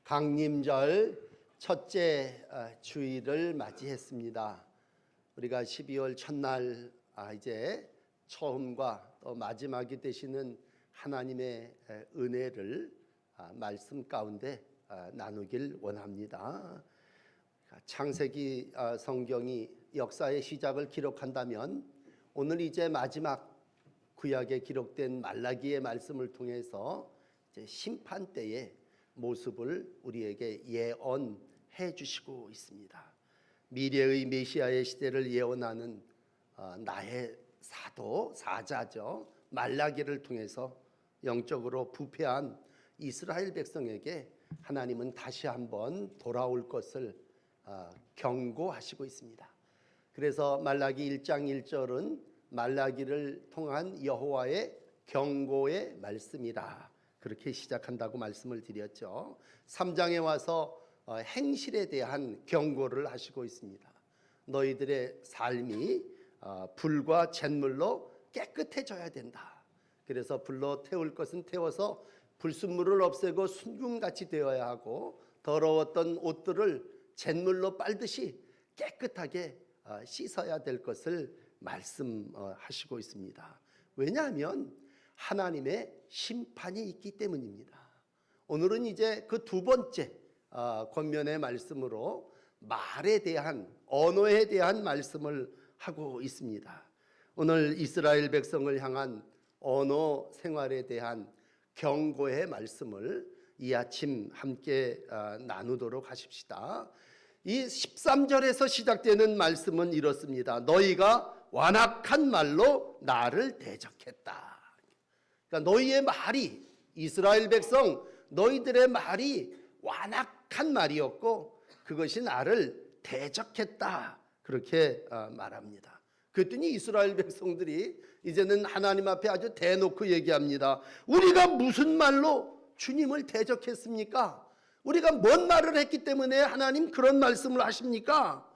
강림절 첫째 주일을 맞이했습니다. 우리가 12월 첫날 이제 처음과 또 마지막이 되시는 하나님의 은혜를 말씀 가운데 나누길 원합니다. 창세기 성경이 역사의 시작을 기록한다면 오늘 이제 마지막 구약에 기록된 말라기의 말씀을 통해서 이제 심판 때의 모습을 우리에게 예언해 주시고 있습니다. 미래의 메시아의 시대를 예언하는 나의 사자죠. 말라기를 통해서 영적으로 부패한 이스라엘 백성에게 하나님은 다시 한번 돌아올 것을 경고하시고 있습니다. 그래서 말라기 1장 1절은 말라기를 통한 여호와의 경고의 말씀이라 그렇게 시작한다고 말씀을 드렸죠. 3장에 와서 행실에 대한 경고를 하시고 있습니다. 너희들의 삶이 불과 잿물로 깨끗해져야 된다. 그래서 불로 태울 것은 태워서 불순물을 없애고 순금같이 되어야 하고 더러웠던 옷들을 잿물로 빨듯이 깨끗하게 씻어야 될 것을 말씀하시고 있습니다. 왜냐하면 하나님의 심판이 있기 때문입니다. 오늘은 이제 그 두 번째 권면의 말씀으로 말에 대한 언어에 대한 말씀을 하고 있습니다. 오늘 이스라엘 백성을 향한 언어 생활에 대한 경고의 말씀을 이 아침 함께 나누도록 하십시다. 이 13절에서 시작되는 말씀은 이렇습니다. 너희가 완악한 말로 나를 대적했다. 그러니까 너희의 말이, 이스라엘 백성 너희들의 말이 완악한 말이었고 그것이 나를 대적했다. 그렇게 말합니다. 그랬더니 이스라엘 백성들이 이제는 하나님 앞에 아주 대놓고 얘기합니다. 우리가 무슨 말로 주님을 대적했습니까? 우리가 뭔 말을 했기 때문에 하나님 그런 말씀을 하십니까?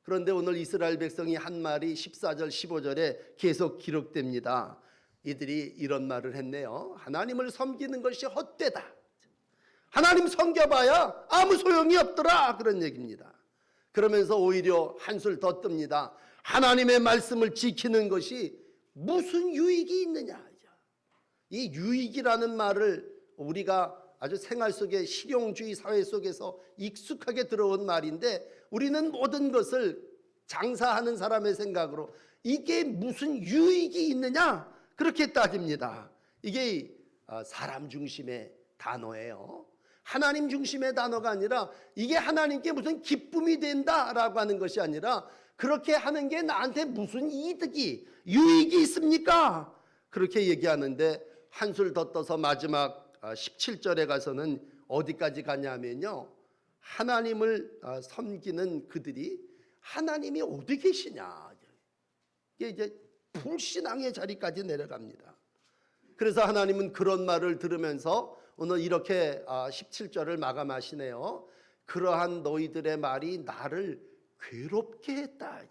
그런데 오늘 이스라엘 백성이 한 말이 14절 15절에 계속 기록됩니다. 이들이 이런 말을 했네요. 하나님을 섬기는 것이 헛되다. 하나님 섬겨봐야 아무 소용이 없더라. 그런 얘기입니다. 그러면서 오히려 한술 더 뜹니다. 하나님의 말씀을 지키는 것이 무슨 유익이 있느냐. 이 유익이라는 말을 우리가 아주 생활 속에 실용주의 사회 속에서 익숙하게 들어온 말인데 우리는 모든 것을 장사하는 사람의 생각으로 이게 무슨 유익이 있느냐 그렇게 따집니다. 이게 사람 중심의 단어예요. 하나님 중심의 단어가 아니라 이게 하나님께 무슨 기쁨이 된다라고 하는 것이 아니라 그렇게 하는 게 나한테 무슨 이득이 유익이 있습니까? 그렇게 얘기하는데 한술 더 떠서 마지막 17절에 가서는 어디까지 가냐면요. 하나님을 섬기는 그들이 하나님이 어디 계시냐. 이게 이제 불신앙의 자리까지 내려갑니다. 그래서 하나님은 그런 말을 들으면서 오늘 이렇게 17절을 마감하시네요. 그러한 너희들의 말이 나를 괴롭게 했다.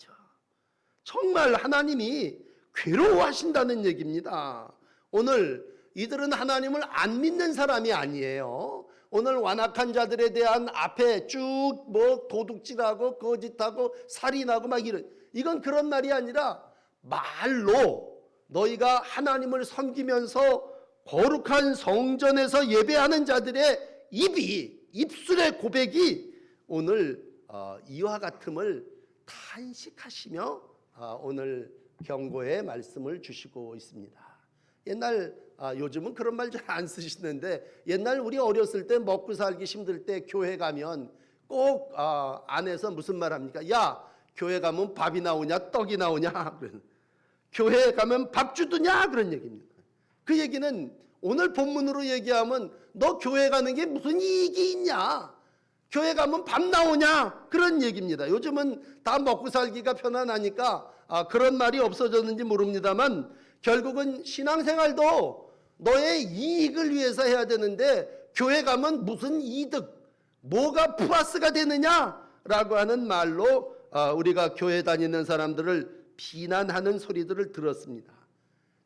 정말 하나님이 괴로워하신다는 얘기입니다. 오늘 이들은 하나님을 안 믿는 사람이 아니에요. 오늘 완악한 자들에 대한 앞에 쭉 뭐 도둑질하고 거짓하고 살인하고 막 이건 그런 말이 아니라 말로 너희가 하나님을 섬기면서 거룩한 성전에서 예배하는 자들의 입술의 고백이 오늘 이와 같음을 탄식하시며 오늘 경고의 말씀을 주시고 있습니다. 옛날 요즘은 그런 말 잘 안 쓰시는데 옛날 우리 어렸을 때 먹고 살기 힘들 때 교회 가면 꼭 안에서 무슨 말 합니까? 야, 교회 가면 밥이 나오냐 떡이 나오냐? 교회 가면 밥 주드냐? 그런 얘기입니다. 그 얘기는 오늘 본문으로 얘기하면 너 교회 가는 게 무슨 이익이 있냐? 교회 가면 밥 나오냐? 그런 얘기입니다. 요즘은 다 먹고 살기가 편안하니까 그런 말이 없어졌는지 모릅니다만 결국은 신앙생활도 너의 이익을 위해서 해야 되는데 교회 가면 무슨 이득, 뭐가 플러스가 되느냐라고 하는 말로 우리가 교회 다니는 사람들을 비난하는 소리들을 들었습니다.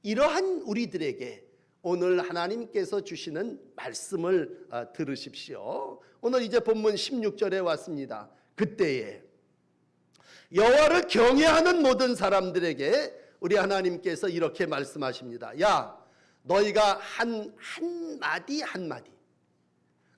이러한 우리들에게 오늘 하나님께서 주시는 말씀을 들으십시오. 오늘 이제 본문 16절에 왔습니다. 그때에 여호와를 경외하는 모든 사람들에게 우리 하나님께서 이렇게 말씀하십니다. 야, 너희가 한마디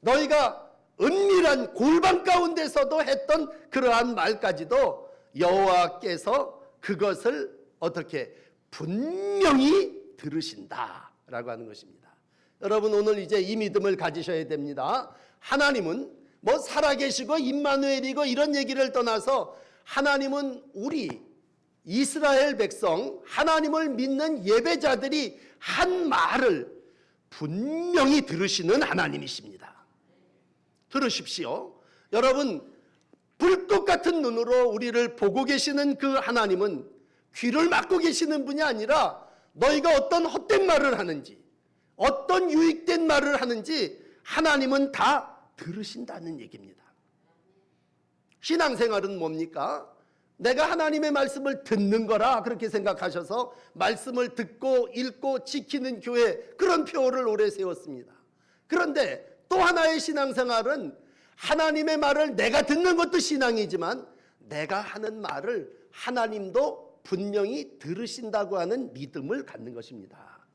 너희가 은밀한 골방 가운데서도 했던 그러한 말까지도 여호와께서 그것을 어떻게 분명히 들으신다라고 하는 것입니다. 여러분, 오늘 이제 이 믿음을 가지셔야 됩니다. 하나님은 뭐 살아계시고 임마누엘이고 이런 얘기를 떠나서 하나님은 우리 이스라엘 백성, 하나님을 믿는 예배자들이 한 말을 분명히 들으시는 하나님이십니다. 들으십시오. 여러분, 불꽃 같은 눈으로 우리를 보고 계시는 그 하나님은 귀를 막고 계시는 분이 아니라 너희가 어떤 헛된 말을 하는지, 어떤 유익된 말을 하는지 하나님은 다 들으신다는 얘기입니다. 신앙생활은 뭡니까? 내가 하나님의 말씀을 듣는 거라 그렇게 생각하셔서 말씀을 듣고 읽고 지키는 교회, 그런 표어를 오래 세웠습니다. 그런데 또 하나의 신앙생활은 하나님의 말을 내가 듣는 것도 신앙이지만 내가 하는 말을 하나님도 분명히 들으신다고 하는 믿음을 갖는 것입니다.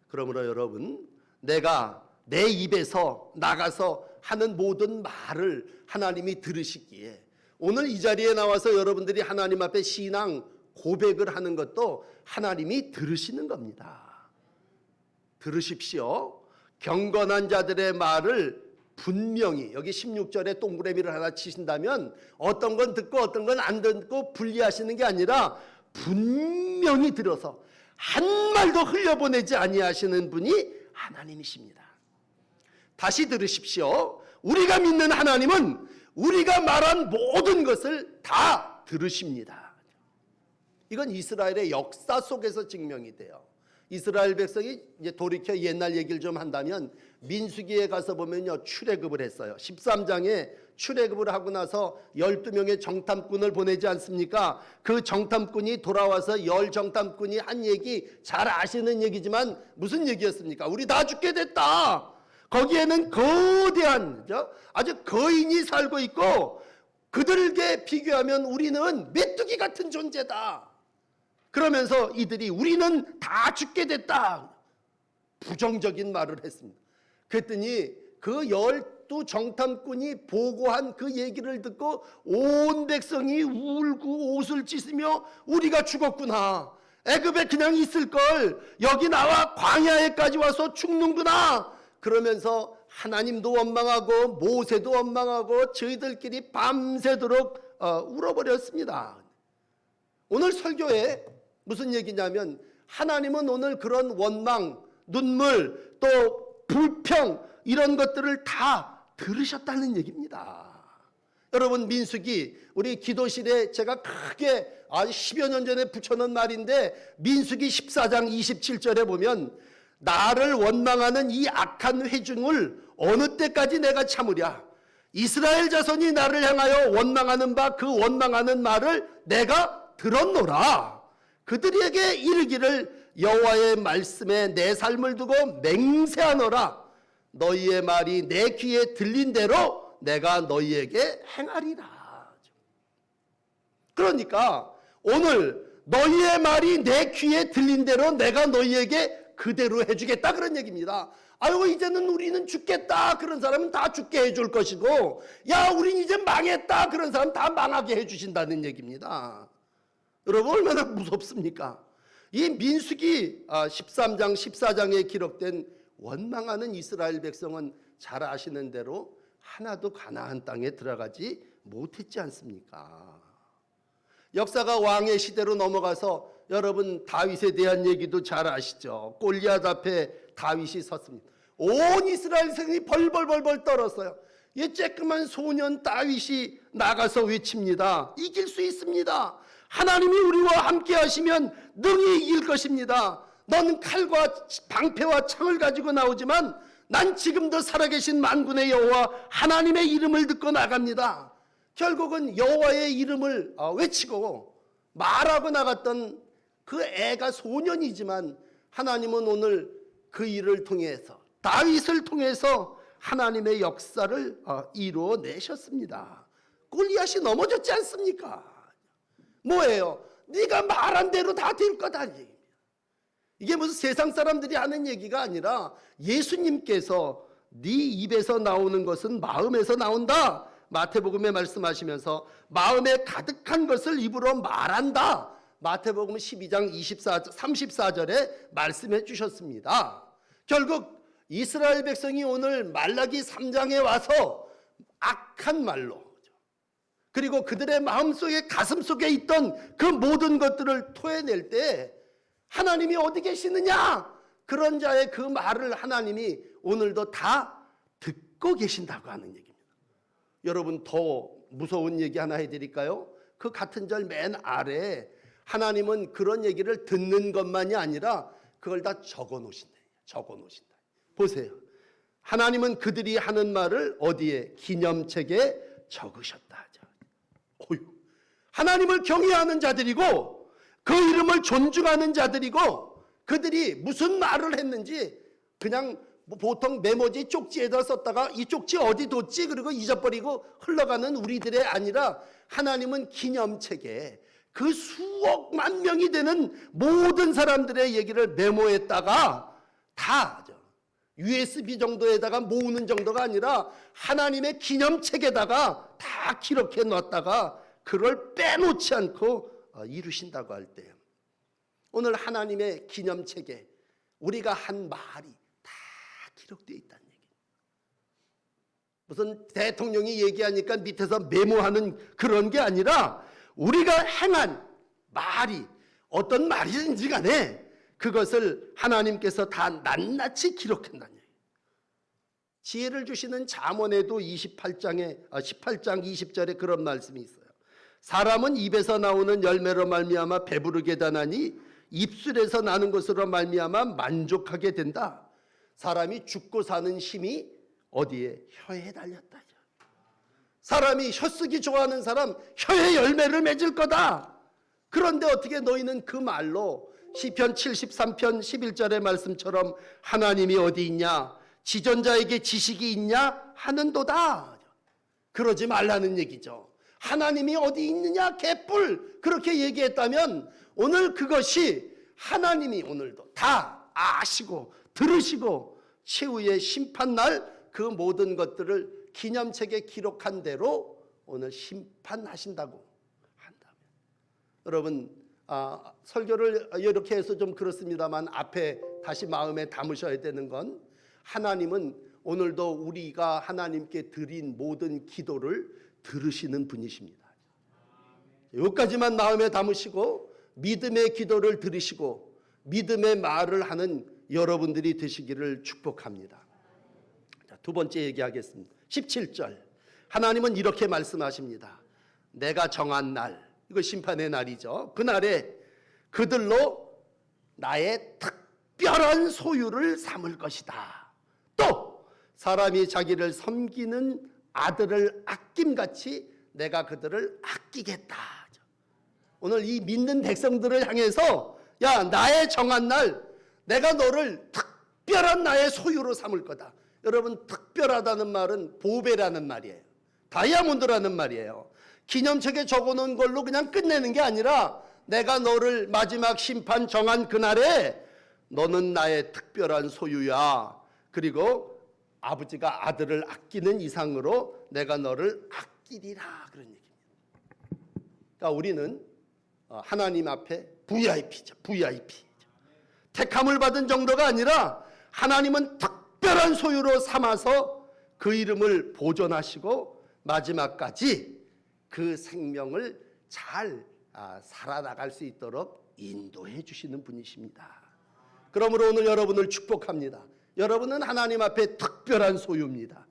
그러므로 여러분, 내가 내 입에서 나가서 하는 모든 말을 하나님이 들으시기에 오늘 이 자리에 나와서 여러분들이 하나님 앞에 신앙 고백을 하는 것도 하나님이 들으시는 겁니다. 들으십시오. 경건한 자들의 말을 분명히, 여기 16절에 동그라미를 하나 치신다면 어떤 건 듣고 어떤 건 안 듣고 분리하시는 게 아니라 분명히 들어서 한 말도 흘려보내지 아니하시는 분이 하나님이십니다. 다시 들으십시오. 우리가 믿는 하나님은 우리가 말한 모든 것을 다 들으십니다. 이건 이스라엘의 역사 속에서 증명이 돼요. 이스라엘 백성이 이제 돌이켜 옛날 얘기를 좀 한다면 민수기에 가서 보면요, 출애굽을 했어요. 13장에 출애굽을 하고 나서 12명의 정탐꾼을 보내지 않습니까? 그 정탐꾼이 돌아와서 10 정탐꾼이 한 얘기, 잘 아시는 얘기지만 무슨 얘기였습니까? 우리 다 죽게 됐다. 거기에는 거대한 아주 거인이 살고 있고 그들에게 비교하면 우리는 메뚜기 같은 존재다. 그러면서 이들이 우리는 다 죽게 됐다. 부정적인 말을 했습니다. 그랬더니 그 12 정탐꾼이 보고한 그 얘기를 듣고 온 백성이 울고 옷을 찢으며 우리가 죽었구나. 애굽에 그냥 있을걸. 여기 나와 광야에까지 와서 죽는구나. 그러면서 하나님도 원망하고 모세도 원망하고 저희들끼리 밤새도록 울어버렸습니다. 오늘 설교에 무슨 얘기냐면 하나님은 오늘 그런 원망, 눈물, 또 불평 이런 것들을 다 들으셨다는 얘기입니다. 여러분, 민수기 우리 기도실에 제가 크게 10여 년 전에 붙여놓은 말인데 민수기 14장 27절에 보면 나를 원망하는 이 악한 회중을 어느 때까지 내가 참으랴. 이스라엘 자손이 나를 향하여 원망하는 바 그 원망하는 말을 내가 들었노라. 그들에게 이르기를 여호와의 말씀에 내 삶을 두고 맹세하노라. 너희의 말이 내 귀에 들린 대로 내가 너희에게 행하리라. 그러니까 오늘 너희의 말이 내 귀에 들린 대로 내가 너희에게 그대로 해주겠다, 그런 얘기입니다. 아이고, 이제는 우리는 죽겠다, 그런 사람은 다 죽게 해줄 것이고, 야, 우린 이제 망했다, 그런 사람 다 망하게 해주신다는 얘기입니다. 여러분, 얼마나 무섭습니까? 이 민수기 13장 14장에 기록된 원망하는 이스라엘 백성은 잘 아시는 대로 하나도 가나안 땅에 들어가지 못했지 않습니까? 역사가 왕의 시대로 넘어가서 여러분, 다윗에 대한 얘기도 잘 아시죠? 골리앗 앞에 다윗이 섰습니다. 온 이스라엘 백성이 벌벌벌벌 떨었어요. 이 쬐끄만 소년 다윗이 나가서 외칩니다. 이길 수 있습니다. 하나님이 우리와 함께 하시면 능히 이길 것입니다. 너는 칼과 방패와 창을 가지고 나오지만 난 지금도 살아계신 만군의 여호와 하나님의 이름을 듣고 나갑니다. 결국은 여호와의 이름을 외치고 말하고 나갔던 그 애가 소년이지만 하나님은 오늘 그 일을 통해서 다윗을 통해서 하나님의 역사를 이루어내셨습니다. 골리앗이 넘어졌지 않습니까? 뭐예요? 네가 말한 대로 다 될 거다. 이게 무슨 세상 사람들이 하는 얘기가 아니라 예수님께서 네 입에서 나오는 것은 마음에서 나온다. 마태복음에 말씀하시면서 마음에 가득한 것을 입으로 말한다. 마태복음 12장 34절에 말씀해 주셨습니다. 결국 이스라엘 백성이 오늘 말라기 3장에 와서 악한 말로, 그리고 그들의 마음속에 가슴속에 있던 그 모든 것들을 토해낼 때 하나님이 어디 계시느냐? 그런 자의 그 말을 하나님이 오늘도 다 듣고 계신다고 하는 얘기입니다. 여러분, 더 무서운 얘기 하나 해드릴까요? 그 같은 절 맨 아래에 하나님은 그런 얘기를 듣는 것만이 아니라 그걸 다 적어 놓으신다. 보세요. 하나님은 그들이 하는 말을 어디에? 기념책에 적으셨다. 하나님을 경외하는 자들이고 그 이름을 존중하는 자들이고 그들이 무슨 말을 했는지 그냥 보통 메모지 쪽지에다 썼다가 이 쪽지 어디 뒀지? 그리고 잊어버리고 흘러가는 우리들의 아니라 하나님은 기념책에 그 수억만 명이 되는 모든 사람들의 얘기를 메모했다가 다 USB 정도에다가 모으는 정도가 아니라 하나님의 기념책에다가 다 기록해 놨다가 그걸 빼놓지 않고 이루신다고 할 때 오늘 하나님의 기념책에 우리가 한 말이 다 기록되어 있다는 얘기예요. 무슨 대통령이 얘기하니까 밑에서 메모하는 그런 게 아니라 우리가 행한 말이 어떤 말이든지 간에 그것을 하나님께서 다 낱낱이 기록한다는 얘기예요. 지혜를 주시는 잠언에도 18장 20절에 그런 말씀이 있어요. 사람은 입에서 나오는 열매로 말미암아 배부르게 다나니 입술에서 나는 것으로 말미암아 만족하게 된다. 사람이 죽고 사는 힘이 어디에? 혀에 달렸다. 사람이 혀쓰기 좋아하는 사람 혀의 열매를 맺을 거다. 그런데 어떻게 너희는 그 말로 시편 73편 11절의 말씀처럼 하나님이 어디 있냐? 지존자에게 지식이 있냐? 하는도다. 그러지 말라는 얘기죠. 하나님이 어디 있느냐? 개뿔. 그렇게 얘기했다면 오늘 그것이 하나님이 오늘도 다 아시고 들으시고 최후의 심판날 그 모든 것들을 기념책에 기록한 대로 오늘 심판하신다고 한다면 여러분 설교를 이렇게 해서 좀 그렇습니다만 앞에 다시 마음에 담으셔야 되는 건 하나님은 오늘도 우리가 하나님께 드린 모든 기도를 들으시는 분이십니다. 여기까지만 마음에 담으시고 믿음의 기도를 들으시고 믿음의 말을 하는 여러분들이 되시기를 축복합니다. 두 번째 얘기하겠습니다. 17절 하나님은 이렇게 말씀하십니다. 내가 정한 날, 이거 심판의 날이죠. 그날에 그들로 나의 특별한 소유를 삼을 것이다. 또 사람이 자기를 섬기는 아들을 아낌같이 내가 그들을 아끼겠다. 오늘 이 믿는 백성들을 향해서 야, 나의 정한 날 내가 너를 특별한 나의 소유로 삼을 거다. 여러분, 특별하다는 말은 보배라는 말이에요. 다이아몬드라는 말이에요. 기념책에 적어놓은 걸로 그냥 끝내는 게 아니라 내가 너를 마지막 심판 정한 그날에 너는 나의 특별한 소유야. 그리고 아버지가 아들을 아끼는 이상으로 내가 너를 아끼리라. 그런 얘기입니다. 그러니까 우리는 하나님 앞에 VIP죠. VIP. 택함을 받은 정도가 아니라 하나님은 특별한 소유로 삼아서 그 이름을 보존하시고 마지막까지 그 생명을 잘 살아나갈 수 있도록 인도해 주시는 분이십니다. 그러므로 오늘 여러분을 축복합니다. 여러분은 하나님 앞에 특별한 소유입니다.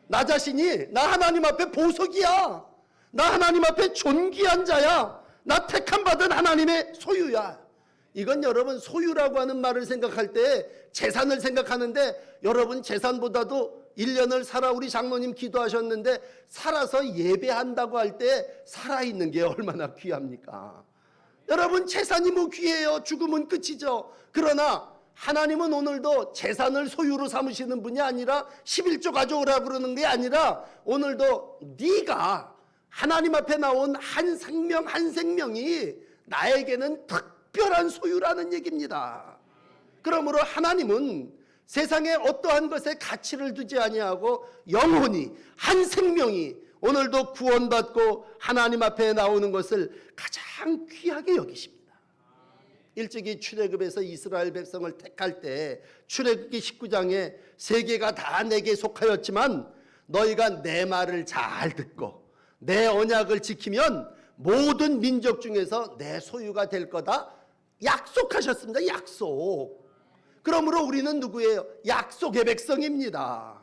나 자신이 나 하나님 앞에 보석이야. 나 하나님 앞에 존귀한 자야. 나 택함 받은 하나님의 소유야. 이건 여러분 소유라고 하는 말을 생각할 때 재산을 생각하는데 여러분 재산보다도 1년을 살아 우리 장로님 기도하셨는데 살아서 예배한다고 할 때 살아있는 게 얼마나 귀합니까? 여러분 재산이 뭐 귀해요. 죽으면 끝이죠. 그러나 하나님은 오늘도 재산을 소유로 삼으시는 분이 아니라 11조 가져오라 그러는 게 아니라 오늘도 네가 하나님 앞에 나온 한 생명 한 생명이 나에게는 특별한 소유라는 얘기입니다. 그러므로 하나님은 세상에 어떠한 것에 가치를 두지 아니하고 영혼이 한 생명이 오늘도 구원받고 하나님 앞에 나오는 것을 가장 귀하게 여기십니다. 일찍이 출애굽에서 이스라엘 백성을 택할 때 출애굽기 19장에 세계가 다 내게 속하였지만 너희가 내 말을 잘 듣고 내 언약을 지키면 모든 민족 중에서 내 소유가 될 거다 약속하셨습니다. 약속. 그러므로 우리는 누구예요? 약속의 백성입니다.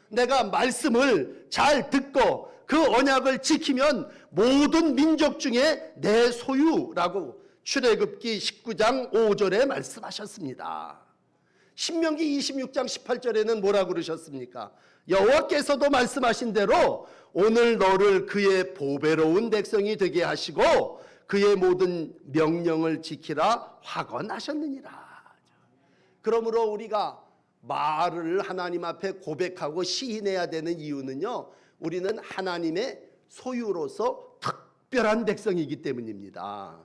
내가 말씀을 잘 듣고 그 언약을 지키면 모든 민족 중에 내 소유라고 출애굽기 19장 5절에 말씀하셨습니다. 신명기 26장 18절에는 뭐라고 그러셨습니까? 여호와께서도 말씀하신 대로 오늘 너를 그의 보배로운 백성이 되게 하시고 그의 모든 명령을 지키라 확언하셨느니라. 그러므로 우리가 말을 하나님 앞에 고백하고 시인해야 되는 이유는요, 우리는 하나님의 소유로서 특별한 백성이기 때문입니다.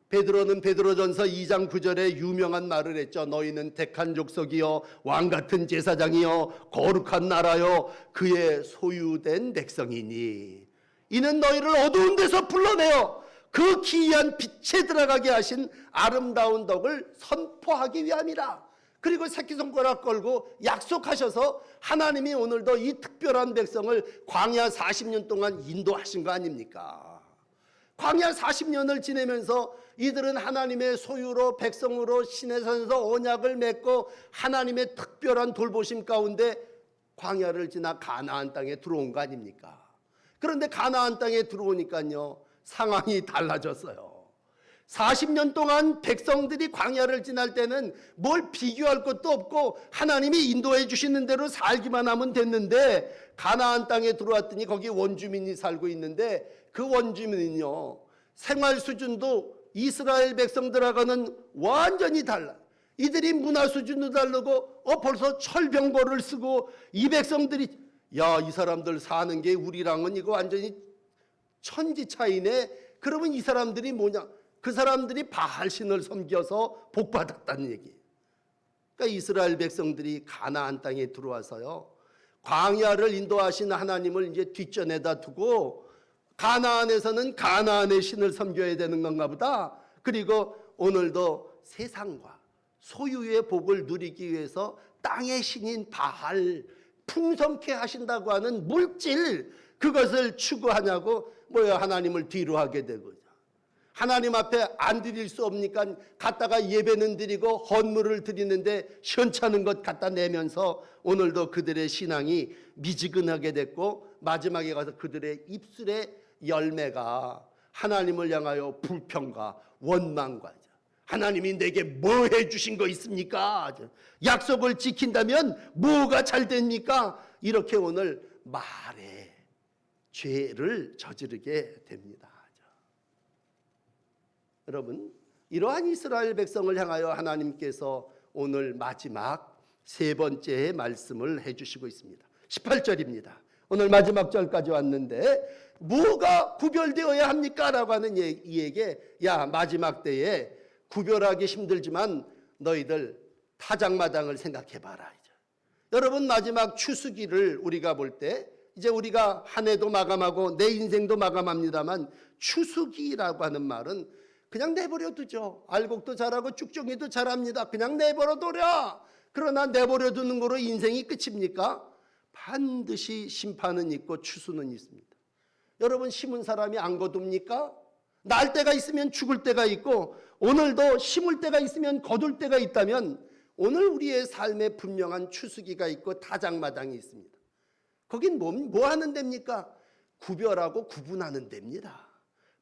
베드로는 베드로전서 2장 9절에 유명한 말을 했죠. 너희는 택한 족속이요 왕같은 제사장이요 거룩한 나라요 그의 소유된 백성이니 이는 너희를 어두운 데서 불러내어 그 기이한 빛에 들어가게 하신 아름다운 덕을 선포하기 위함이라. 그리고 새끼손가락 걸고 약속하셔서 하나님이 오늘도 이 특별한 백성을 광야 40년 동안 인도하신 거 아닙니까? 광야 40년을 지내면서 이들은 하나님의 소유로 백성으로 시내산에서 언약을 맺고 하나님의 특별한 돌보심 가운데 광야를 지나 가나안 땅에 들어온 거 아닙니까? 그런데 가나안 땅에 들어오니까요 상황이 달라졌어요. 40년 동안 백성들이 광야를 지날 때는 뭘 비교할 것도 없고 하나님이 인도해 주시는 대로 살기만 하면 됐는데 가나안 땅에 들어왔더니 거기 원주민이 살고 있는데 그 원주민은요 생활 수준도 이스라엘 백성들하고는 완전히 달라. 이들이 문화 수준도 다르고 벌써 철병거를 쓰고 이 백성들이 야, 이 사람들 사는 게 우리랑은 이거 완전히 천지 차이네. 그러면 이 사람들이 뭐냐? 그 사람들이 바알신을 섬겨서 복받았다는 얘기. 그러니까 이스라엘 백성들이 가나안 땅에 들어와서요 광야를 인도하신 하나님을 이제 뒷전에다 두고 가나안에서는 가나안의 신을 섬겨야 되는 건가 보다. 그리고 오늘도 세상과 소유의 복을 누리기 위해서 땅의 신인 바알, 풍성케 하신다고 하는 물질, 그것을 추구하냐고 뭐야 하나님을 뒤로 하게 되고, 하나님 앞에 안 드릴 수 없으니까 갔다가 예배는 드리고 헌물을 드리는데 시원찮은 것 갖다 내면서 오늘도 그들의 신앙이 미지근하게 됐고 마지막에 가서 그들의 입술의 열매가 하나님을 향하여 불평과 원망과 하나님이 내게 뭐 해주신 거 있습니까? 약속을 지킨다면 뭐가 잘 됩니까? 이렇게 오늘 말에 죄를 저지르게 됩니다. 여러분, 이러한 이스라엘 백성을 향하여 하나님께서 오늘 마지막 세 번째의 말씀을 해주시고 있습니다. 18절입니다. 오늘 마지막 절까지 왔는데 뭐가 구별되어야 합니까? 라고 하는 이에게 야, 마지막 때에 구별하기 힘들지만 너희들 타작마당을 생각해봐라. 여러분, 마지막 추수기를 우리가 볼 때 이제 우리가 한 해도 마감하고 내 인생도 마감합니다만 추수기라고 하는 말은 그냥 내버려 두죠. 알곡도 자라고 쭉정이도 자랍니다. 그냥 내버려 둬라. 그러나 내버려 두는 거로 인생이 끝입니까? 반드시 심판은 있고 추수는 있습니다. 여러분, 심은 사람이 안 거둡니까? 날 때가 있으면 죽을 때가 있고 오늘도 심을 때가 있으면 거둘 때가 있다면 오늘 우리의 삶에 분명한 추수기가 있고 타작마당이 있습니다. 거긴 뭐 하는 데입니까? 구별하고 구분하는 데입니다.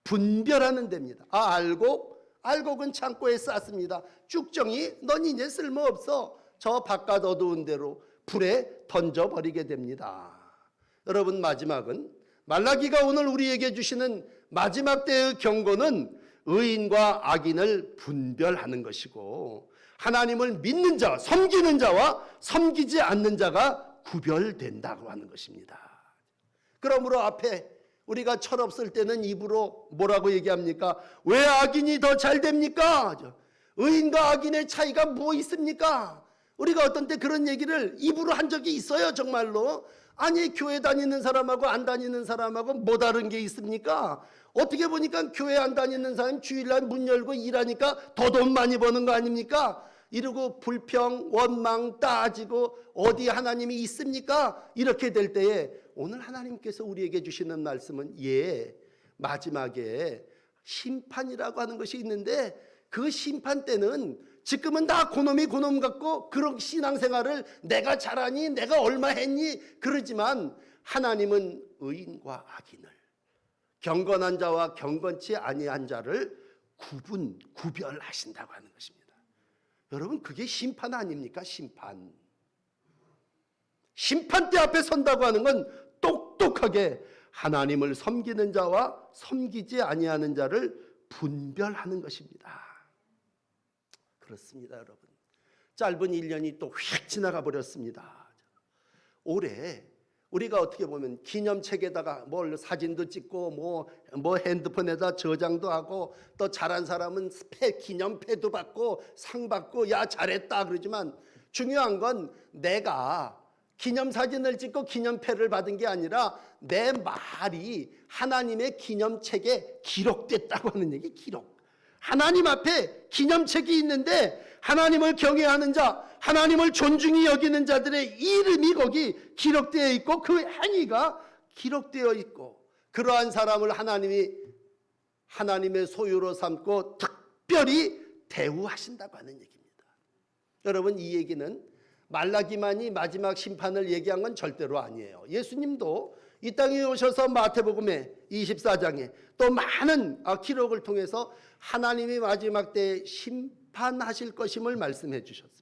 분별하는 데입니다. 알곡은 창고에 쌌습니다. 쭉정이 넌 이제 쓸모없어. 저 바깥 어두운 데로 불에 던져버리게 됩니다. 여러분, 마지막은 말라기가 오늘 우리에게 주시는 마지막 때의 경고는 의인과 악인을 분별하는 것이고 하나님을 믿는 자, 섬기는 자와 섬기지 않는 자가 구별된다고 하는 것입니다. 그러므로 앞에 우리가 철없을 때는 입으로 뭐라고 얘기합니까? 왜 악인이 더 잘 됩니까? 의인과 악인의 차이가 뭐 있습니까? 우리가 어떤 때 그런 얘기를 입으로 한 적이 있어요, 정말로. 아니, 교회 다니는 사람하고 안 다니는 사람하고 뭐 다른 게 있습니까? 어떻게 보니까 교회 안 다니는 사람이 주일날 문 열고 일하니까 더 돈 많이 버는 거 아닙니까? 이러고 불평, 원망, 따지고 어디 하나님이 있습니까? 이렇게 될 때에 오늘 하나님께서 우리에게 주시는 말씀은 마지막에 심판이라고 하는 것이 있는데 그 심판 때는 지금은 다 그놈이 그놈 같고 그런 신앙생활을 내가 잘하니 내가 얼마 했니 그러지만 하나님은 의인과 악인을 경건한 자와 경건치 아니한 자를 구별하신다고 하는 것입니다. 여러분 그게 심판 아닙니까? 심판대 앞에 선다고 하는 건 똑똑하게 하나님을 섬기는 자와 섬기지 아니하는 자를 분별하는 것입니다. 그렇습니다, 여러분. 짧은 1년이 또 휙 지나가 버렸습니다. 올해 우리가 어떻게 보면 기념책에다가 뭘 사진도 찍고 뭐 핸드폰에다 저장도 하고 또 잘한 사람은 기념패도 받고 상 받고 야 잘했다 그러지만 중요한 건 내가 기념사진을 찍고 기념패를 받은 게 아니라 내 말이 하나님의 기념책에 기록됐다고 하는 얘기. 기록. 하나님 앞에 기념책이 있는데 하나님을 경외하는 자, 하나님을 존중히 여기는 자들의 이름이 거기 기록되어 있고 그 행위가 기록되어 있고 그러한 사람을 하나님의 소유로 삼고 특별히 대우하신다고 하는 얘기입니다. 여러분 이 얘기는 말라기만이 마지막 심판을 얘기한 건 절대로 아니에요. 예수님도 이 땅에 오셔서 마태복음에 24장에 또 많은 기록을 통해서 하나님이 마지막 때에 심판하실 것임을 말씀해 주셨습니다.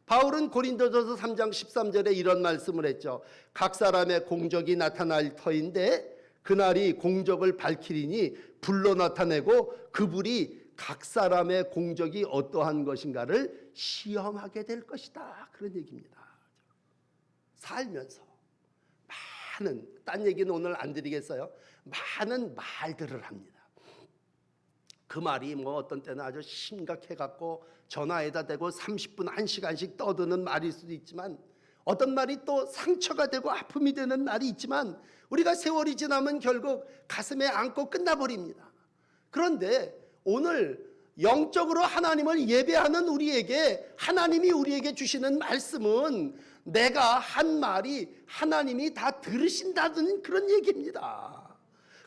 바울은 고린도전서 3장 13절에 이런 말씀을 했죠. 각 사람의 공적이 나타날 터인데 그날이 공적을 밝히리니 불로 나타내고 그 불이 각 사람의 공적이 어떠한 것인가를 시험하게 될 것이다. 그런 얘기입니다. 살면서 많은, 딴 얘기는 오늘 안 드리겠어요. 많은 말들을 합니다. 그 말이 어떤 때는 아주 심각해갖고 전화에다 대고 30분, 1시간씩 떠드는 말일 수도 있지만 어떤 말이 또 상처가 되고 아픔이 되는 말이 있지만 우리가 세월이 지나면 결국 가슴에 안고 끝나버립니다. 그런데 오늘 영적으로 하나님을 예배하는 우리에게 하나님이 우리에게 주시는 말씀은 내가 한 말이 하나님이 다 들으신다는 그런 얘기입니다.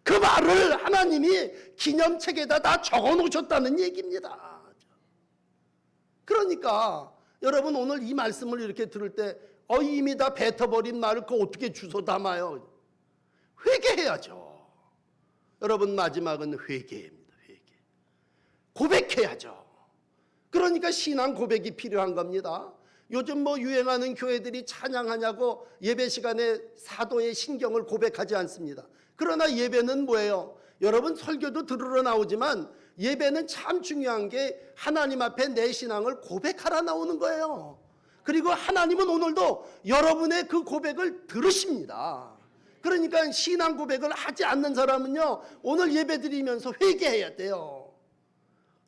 그 말을 하나님이 기념책에다 다 적어 놓으셨다는 얘기입니다. 그러니까 여러분 오늘 이 말씀을 이렇게 들을 때 이미 다 뱉어버린 말을 그거 어떻게 주워 담아요? 회개해야죠. 여러분 마지막은 회개입니다. 고백해야죠. 그러니까 신앙 고백이 필요한 겁니다. 요즘 유행하는 교회들이 찬양하냐고 예배 시간에 사도의 신경을 고백하지 않습니다. 그러나 예배는 뭐예요? 여러분 설교도 들으러 나오지만 예배는 참 중요한 게 하나님 앞에 내 신앙을 고백하라 나오는 거예요. 그리고 하나님은 오늘도 여러분의 그 고백을 들으십니다. 그러니까 신앙 고백을 하지 않는 사람은요 오늘 예배 드리면서 회개해야 돼요.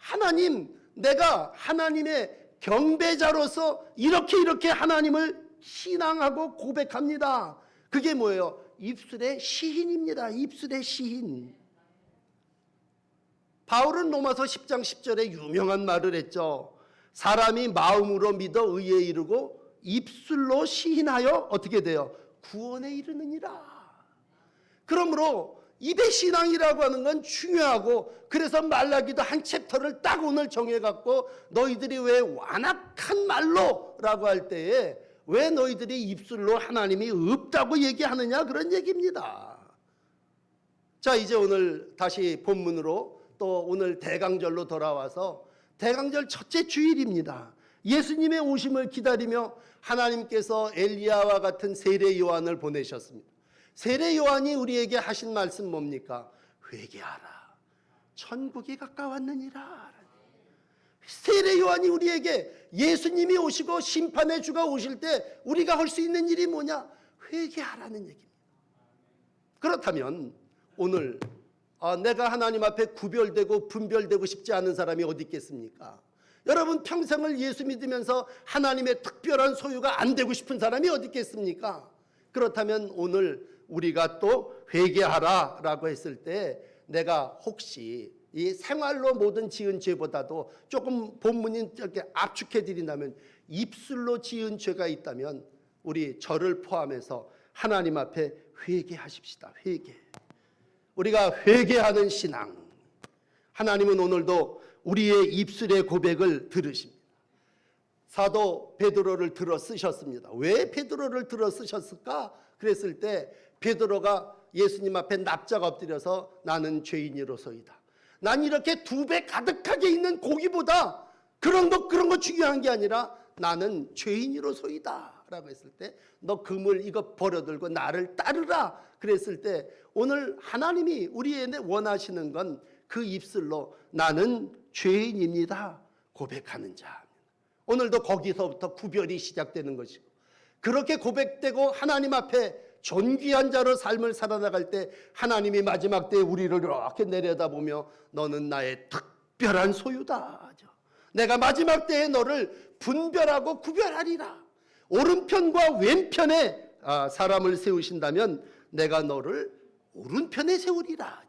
하나님, 내가 하나님의 경배자로서 이렇게 하나님을 신앙하고 고백합니다. 그게 뭐예요? 입술의 시인입니다. 입술의 시인. 바울은 로마서 10장 10절에 유명한 말을 했죠. 사람이 마음으로 믿어 의에 이르고 입술로 시인하여 어떻게 돼요? 구원에 이르느니라. 그러므로 입의 신앙이라고 하는 건 중요하고 그래서 말라기도 한 챕터를 딱 오늘 정해갖고 너희들이 왜 완악한 말로 라고 할 때에 왜 너희들이 입술로 하나님이 없다고 얘기하느냐 그런 얘기입니다. 자 이제 오늘 다시 본문으로 또 오늘 대강절로 돌아와서 대강절 첫째 주일입니다. 예수님의 오심을 기다리며 하나님께서 엘리야와 같은 세례 요한을 보내셨습니다. 세례 요한이 우리에게 하신 말씀 뭡니까? 회개하라. 천국이 가까웠느니라. 세례 요한이 우리에게 예수님이 오시고 심판의 주가 오실 때 우리가 할 수 있는 일이 뭐냐? 회개하라는 얘기입니다. 그렇다면 오늘 내가 하나님 앞에 구별되고 분별되고 싶지 않은 사람이 어디 있겠습니까? 여러분 평생을 예수 믿으면서 하나님의 특별한 소유가 안 되고 싶은 사람이 어디 있겠습니까? 그렇다면 오늘 우리가 또 회개하라 라고 했을 때 내가 혹시 이 생활로 모든 지은 죄보다도 조금 본문이 이렇게 압축해 드린다면 입술로 지은 죄가 있다면 우리 저를 포함해서 하나님 앞에 회개하십시다. 회개. 우리가 회개하는 신앙. 하나님은 오늘도 우리의 입술의 고백을 들으십니다. 사도 베드로를 들어 쓰셨습니다. 왜 베드로를 들어 쓰셨을까? 그랬을 때 베드로가 예수님 앞에 납작 엎드려서 나는 죄인이로소이다. 난 이렇게 2배 가득하게 있는 고기보다 그런 거 중요한 게 아니라 나는 죄인이로소이다 라고 했을 때 너 그물 이거 버려들고 나를 따르라 그랬을 때 오늘 하나님이 우리에게 원하시는 건 그 입술로 나는 죄인입니다 고백하는 자. 오늘도 거기서부터 구별이 시작되는 것이고 그렇게 고백되고 하나님 앞에 존귀한 자로 삶을 살아나갈 때 하나님이 마지막 때에 우리를 이렇게 내려다보며 너는 나의 특별한 소유다. 내가 마지막 때에 너를 분별하고 구별하리라. 오른편과 왼편에 사람을 세우신다면 내가 너를 오른편에 세우리라.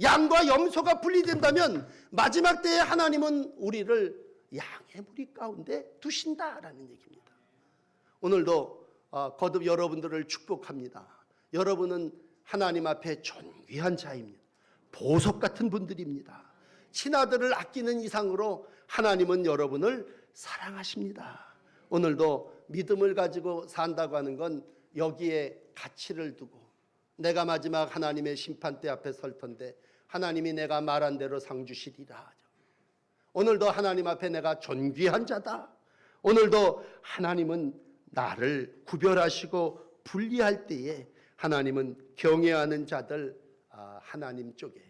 양과 염소가 분리된다면 마지막 때에 하나님은 우리를 양의 무리 가운데 두신다라는 얘기입니다. 오늘도 거듭 여러분들을 축복합니다. 여러분은 하나님 앞에 존귀한 자입니다. 보석 같은 분들입니다. 친아들을 아끼는 이상으로 하나님은 여러분을 사랑하십니다. 오늘도 믿음을 가지고 산다고 하는 건 여기에 가치를 두고 내가 마지막 하나님의 심판대 앞에 설 텐데 하나님이 내가 말한 대로 상 주시리라. 오늘도 하나님 앞에 내가 존귀한 자다. 오늘도 하나님은 나를 구별하시고 분리할 때에 하나님은 경외하는 자들 하나님 쪽에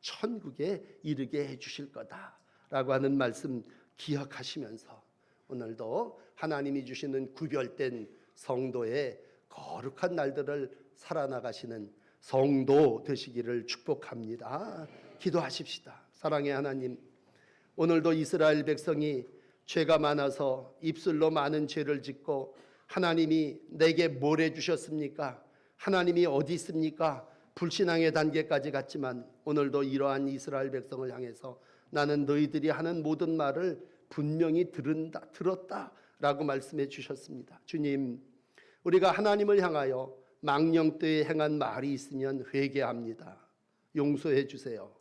천국에 이르게 해주실 거다라고 하는 말씀 기억하시면서 오늘도 하나님이 주시는 구별된 성도의 거룩한 날들을 살아나가시는 성도 되시기를 축복합니다. 기도하십시다. 사랑의 하나님, 오늘도 이스라엘 백성이 죄가 많아서 입술로 많은 죄를 짓고 하나님이 내게 뭘 해주셨습니까? 하나님이 어디 있습니까? 불신앙의 단계까지 갔지만 오늘도 이러한 이스라엘 백성을 향해서 나는 너희들이 하는 모든 말을 분명히 들었다라고 말씀해 주셨습니다. 주님, 우리가 하나님을 향하여 망령되이 행한 말이 있으면 회개합니다. 용서해 주세요.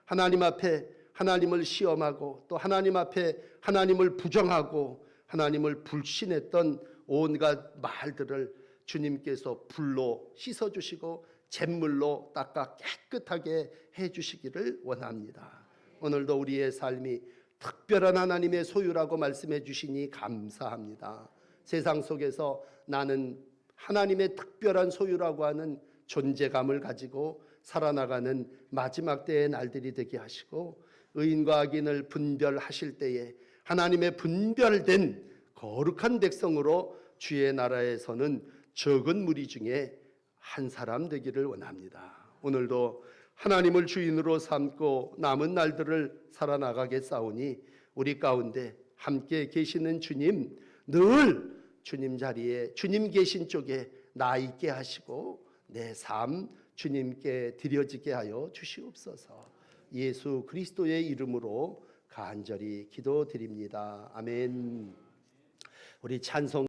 하나님 앞에 하나님을 시험하고 또 하나님 앞에 하나님을 부정하고 하나님을 불신했던 온갖 말들을 주님께서 불로 씻어주시고 잿물로 닦아 깨끗하게 해주시기를 원합니다. 오늘도 우리의 삶이 특별한 하나님의 소유라고 말씀해 주시니 감사합니다. 세상 속에서 나는 하나님의 특별한 소유라고 하는 존재감을 가지고 살아나가는 마지막 때의 날들이 되게 하시고 의인과 악인을 분별하실 때에 하나님의 분별된 거룩한 백성으로 주의 나라에서는 적은 무리 중에 한 사람 되기를 원합니다. 오늘도 하나님을 주인으로 삼고 남은 날들을 살아나가겠사오니 우리 가운데 함께 계시는 주님 늘 주님 자리에 주님 계신 쪽에 나 있게 하시고 내 삶 주님께 드려지게 하여 주시옵소서. 예수 그리스도의 이름으로 간절히 기도드립니다. 아멘. 우리 찬송